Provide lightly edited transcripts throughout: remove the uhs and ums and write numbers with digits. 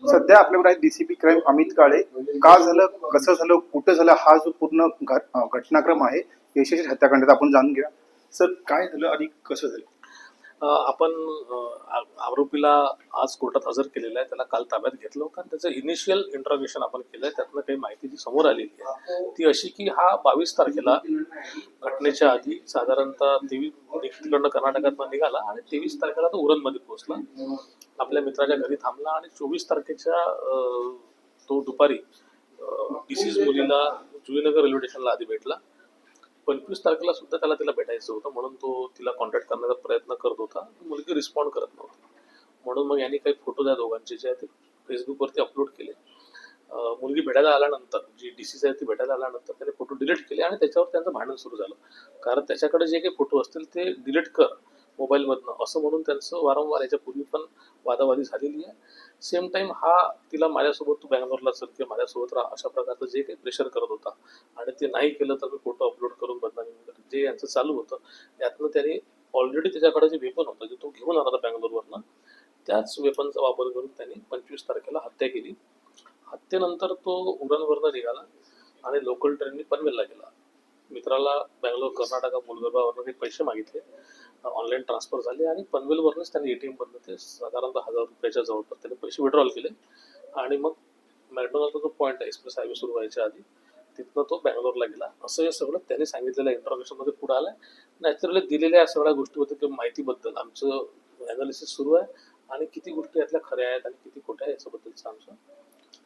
सध्या आपल्याकडे आहे डीसीपी क्राईम अमित काळे. का झालं, कसं झालं, कुठं झालं, हा जो पूर्ण घटनाक्रम आहे यशस्वी हत्याकांडात आपण जाणून घ्या. सर, काय झालं आणि कसं झालं? आपण आरोपीला आज कोर्टात हजर केलेला आहे. त्याला काल ताब्यात घेतलं होतं आणि त्याचं इनिशियल इंट्रोगेशन आपण केलंय. त्यातनं काही माहिती जी समोर आलेली आहे ती अशी की हा 22 तारखेला घटनेच्या आधी साधारणतः 23 तिकडनं कर्नाटकात निघाला आणि 23 तारखेला तो उरणमध्ये पोहोचला. आपल्या मित्राच्या घरी थांबला आणि 24 तारखेच्या तो दुपारी डिसीज मुलीला जुईनगर रेल्वे स्टेशनला आधी भेटला. 25 तारखेला सुद्धा त्याला तिला भेटायचं होतं म्हणून तो तिला कॉन्टॅक्ट करण्याचा प्रयत्न करत होता. मुलगी रिस्पॉन्ड करत नव्हती म्हणून मग यांनी काही फोटो त्या दोघांचे जे आहे ते फेसबुकवरती अपलोड केले. मुलगी भेटायला आल्यानंतर जी डिसीज आहे ती भेटायला आल्यानंतर त्याने फोटो डिलीट केले आणि त्याच्यावर त्यांचं भांडण सुरू झालं. कारण त्याच्याकडे जे काही फोटो असतील ते डिलीट कर मोबाईलमधनं असं म्हणून त्यांचं वारंवार याच्यापूर्वी पण वादावादी झालेली आहे. सेम टाइम हा तिला माझ्यासोबत तू बँगलोरला चल किंवा माझ्यासोबत राहा अशा प्रकारचं जे काही प्रेशर करत होता आणि ते नाही केलं तर मी फोटो अपलोड करून बदनामी वगैरे जे यांचं चालू होतं. यातनं त्याने ऑलरेडी त्याच्याकडे जे वेपन होतं जे तो घेऊन आला होता बँगलोरवरनं त्याच वेपनचा वापर करून त्यांनी 25 तारखेला हत्या केली. हत्येनंतर तो उरणवरनं निघाला आणि लोकल ट्रेनने पनवेलला गेला. मित्राला बँगलोर कर्नाटका मुलगर्भावरनं काही पैसे मागितले, ऑनलाईन ट्रान्सफर झाले आणि पनवेलवरनंच त्यांनी ATM मधनं ते साधारणतः 1000 रुपयाच्या जवळपास त्याने पैसे विड्रॉल केले आणि मग मॅकडोनाल्डचा जो पॉईंट आहे एक्सप्रेस हायवे सुरू व्हायच्या आधी तिथनं तो बँगलोरला गेला. असं हे सगळं त्यांनी सांगितलेल्या इंट्रोगेशनमध्ये पुढे आलंय. नॅचरली दिलेल्या या सगळ्या गोष्टीबद्दल किंवा माहितीबद्दल आमचं अनालिसिस सुरू आहे आणि किती गोष्टी यातल्या खऱ्या आहेत आणि किती खोट्या आहेत याच्याबद्दलचं आमचं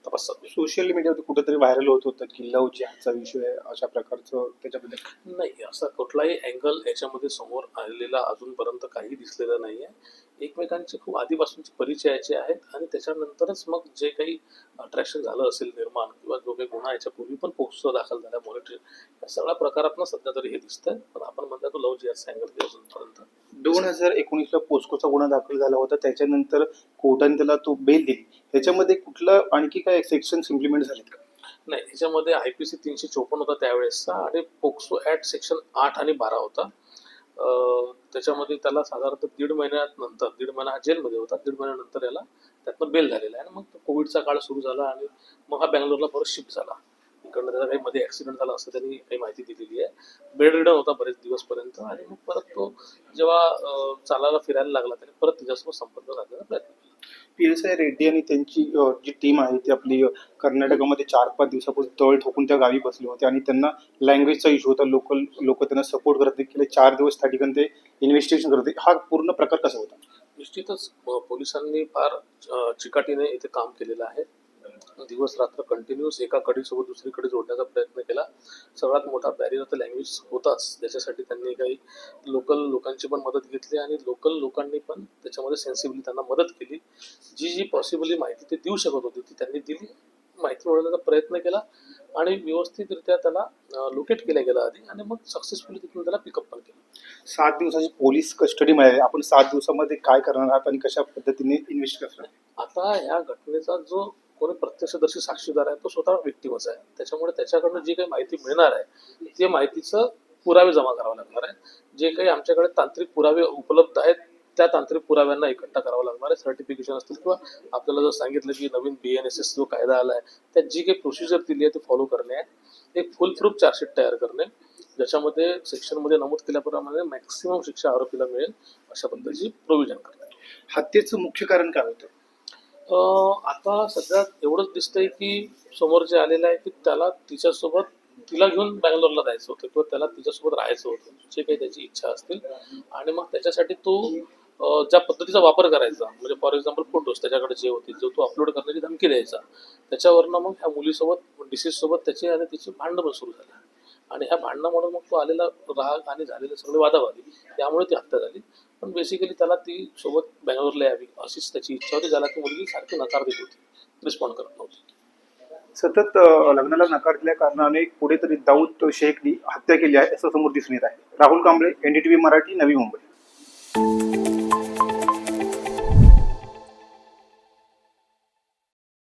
तपास चालू आहे. सोशल मीडियावर कुठेतरी व्हायरल होत होतं की लव जिहादचा विषय आहे, अशा प्रकारचं त्याच्याबद्दल नाही, असा कुठलाही अँगल याच्यामध्ये समोर आलेला अजूनपर्यंत काही दिसलेलं नाही आहे. एकमेकांचे खूप आधीपासूनचे परिचयाचे आहेत आणि त्याच्यानंतरच मग जे काही अट्रॅक्शन झालं असेल निर्माण किंवा जो काही गुन्हा याच्यापूर्वी पण पोक्सो दाखल झाला मॉनिटरी या सगळ्या प्रकारातनं सध्या तरी हे दिसतंय. पण आपण म्हणतो तो लव जिहादचा अँगल अजूनपर्यंत 2019ला पोस्कोचा गुन्हा दाखल झाला होता. त्याच्यानंतर कोर्टाने त्याला तो बेल दिली. त्याच्यामध्ये कुठलं आणखी काय सेक्शन इम्प्लिमेंट झालेत का? नाही, याच्यामध्ये IPC 354 होता त्यावेळेसचा आणि पोक्सो ऍक्ट सेक्शन 8 आणि 12 होता. त्याच्यामध्ये त्याला साधारणतः दीड महिना हा जेलमध्ये होता. दीड महिन्यानंतर याला त्यातनं बेल झालेला आहे आणि मग कोविडचा काळ सुरू झाला आणि मग हा बँगलोरला परत शिफ्ट झाला. इकडनं त्याचा काही मध्ये ऍक्सिडेंट झाला असं त्यांनी काही माहिती दिलेली आहे. बेड रिडन होता बरेच दिवसपर्यंत आणि मग परत तो जेव्हा चालायला फिरायला लागला त्याने परत तिच्यासोबत संपर्क साधण्याचा प्रयत्न केला. PSI रेड्डी आणि त्यांची जी टीम आहे ती आपली कर्नाटकामध्ये 4-5 दिवसापूर्वी तळ ठोकून त्या गावी बसले होते आणि त्यांना लँग्वेजचा इश्यू होता. लोक त्यांना सपोर्ट करत गेले. 4 दिवस त्या ठिकाणी ते इन्व्हेस्टिगेशन करत होते. हा पूर्ण प्रकार कसा होता? निश्चितच पोलिसांनी फार चिकाटीने इथे काम केलेलं आहे. दिवस रात्र कंटिन्यूअस एका कडीसोबत दुसरी कडे जोडण्याचा प्रयत्न केला. सगळ्यात मोठा बॅरियर तर लँग्वेज होताच. त्याच्यासाठी त्यांनी काही लोकल लोकांची पण मदत घेतली आणि लोकल लोकांनी पण त्याच्यामध्ये सेन्सिबली त्यांना मदत केली. जी पॉसिबली माहिती ते देऊ शकत होती ती त्यांनी दिली. माहिती मिळवण्याचा प्रयत्न केला आणि व्यवस्थितरित्या त्याला लोकेट केलं गेलं आधी आणि मग सक्सेसफुली तिथून त्याला पिकअप पण केलं. 7 दिवसाची पोलीस कस्टडी मिळाली. आपण 7 दिवसामध्ये काय करणार आहात आणि कशा पद्धतीने इन्व्हेस्ट करणार? आता ह्या घटनेचा जो कोणी प्रत्यक्षदर्शी साक्षीदार आहे तो स्वतः व्यक्तिमच आहे. त्याच्यामुळे त्याच्याकडनं जी काही माहिती मिळणार आहे ते माहितीचं पुरावे जमा करावे लागणार आहे. जे काही आमच्याकडे तांत्रिक पुरावे उपलब्ध आहेत त्या तांत्रिक पुराव्यांना इकट्ठा करावं लागणार आहे. सर्टिफिकेशन असतील किंवा आपल्याला जर सांगितलं की नवीन BNSS जो कायदा आला आहे त्यात जी काही प्रोसिजर दिली आहे ते फॉलो करणे आहे. एक फुल प्रूफ चार्जशीट तयार करणे ज्याच्यामध्ये सेक्शनमध्ये नमूद केल्याप्रमाणे मॅक्सिमम शिक्षा आरोपीला मिळेल अशा पद्धतीची प्रोव्हिजन करणे. हत्येचं मुख्य कारण काय होतं? आता सध्या एवढंच दिसतंय की समोर जे आलेलं आहे की त्याला तिला घेऊन बँगलोरला जायचं होतं किंवा त्याला तिच्यासोबत राहायचं होतं जे काही त्याची इच्छा असतील आणि मग त्याच्यासाठी तो ज्या पद्धतीचा वापर करायचा म्हणजे फॉर एक्झाम्पल फोटोज त्याच्याकडे जे होते जो तो अपलोड करण्याची धमकी द्यायचा त्याच्यावरनं मग ह्या मुलीसोबत डिसीजसोबत त्याचे आणि तिची भांडणं पण सुरू झाली आणि ह्या भांडणामुळे मग तो आलेला राग आणि झालेले सगळे वादावादी त्यामुळे ती हत्या झाली. पण बेसिकली त्याला ती सोबत बँगलोरला यावी अशीच त्याची इच्छा होती. ज्याला ती मुलगी सारखी नकार देत होती, रिस्पॉन्ड करत नव्हती. सतत लग्नाला नकार दिल्या कारणाने कुठेतरी दाऊद शेखनी हत्या केली आहे असं समोर दिसून येत आहे. राहुल कांबळे, NDTV मराठी, नवी मुंबई.